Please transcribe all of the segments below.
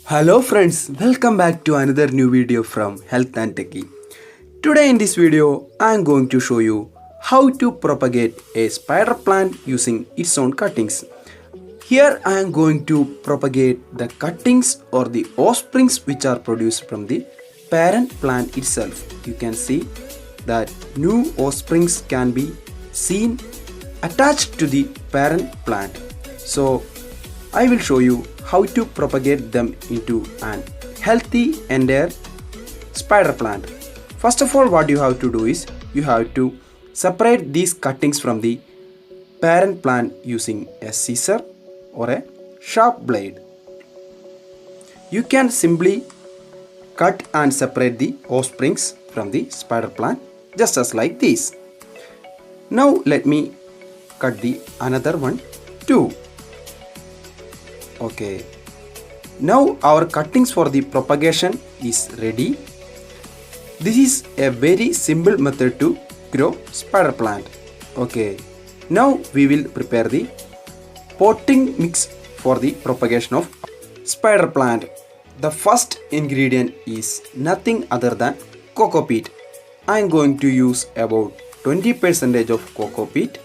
Hello friends, welcome back to another new video from Health and Techie. Today in this video, I am going to show you how to propagate a spider plant using its own cuttings. Here I am going to propagate the cuttings or the offsprings which are produced from the parent plant itself. You can see that new offsprings can be seen attached to the parent plant. So I will show you how to propagate them into an healthy entire spider plant. First of all, what you have to do is you have to separate these cuttings from the parent plant using a scissor or a sharp blade. You can simply cut and separate the offsprings from the spider plant just as like this. Now let me cut the another one too. Okay, now our cuttings for the propagation is ready. This is a very simple method to grow spider plant. Okay, now we will prepare the potting mix for the propagation of spider plant. The first ingredient is nothing other than coco peat. I am going to use about 20% of coco peat,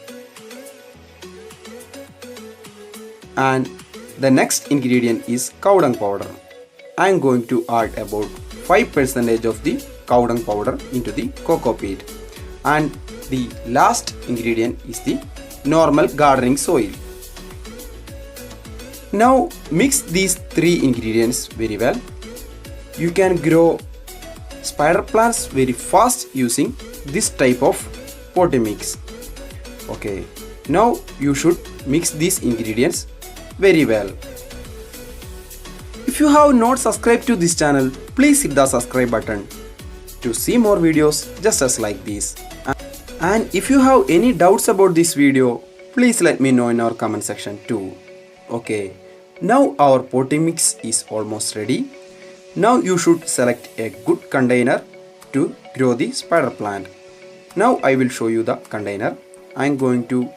and the next ingredient is cow dung powder. I am going to add about 5% of the cow dung powder into the coco peat. And the last ingredient is the normal gardening soil. Now mix these three ingredients very well. You can grow spider plants very fast using this type of potting mix. Okay, now you should mix these ingredients very well. If you have not subscribed to this channel, please hit the subscribe button to see more videos just as like this. And if you have any doubts about this video, please let me know in our comment section too. Okay, now our potting mix is almost ready. Now you should select a good container to grow the spider plant. Now I will show you the container. I am going to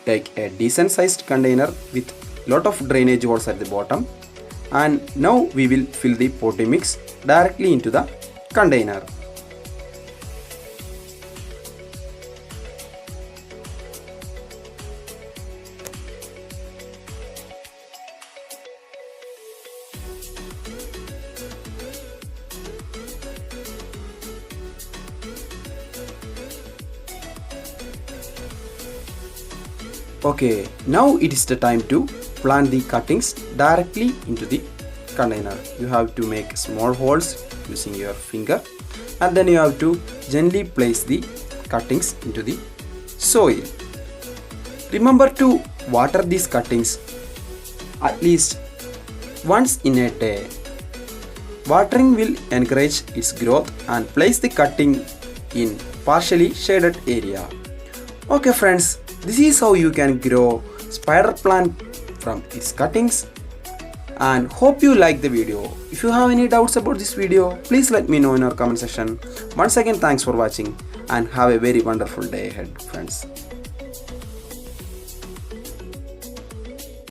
take a decent sized container with lot of drainage holes at the bottom, and now we will fill the potting mix directly into the container. Okay, now it is the time to plant the cuttings directly into the container. You have to make small holes using your finger, and then you have to gently place the cuttings into the soil. Remember to water these cuttings at least once in a day. Watering will encourage its growth and place the cutting in partially shaded area. Okay friends, this is how you can grow spider plant from its cuttings, and hope you like the video. If you have any doubts about this video, please let me know in our comment section. Once again, thanks for watching and have a very wonderful day ahead friends.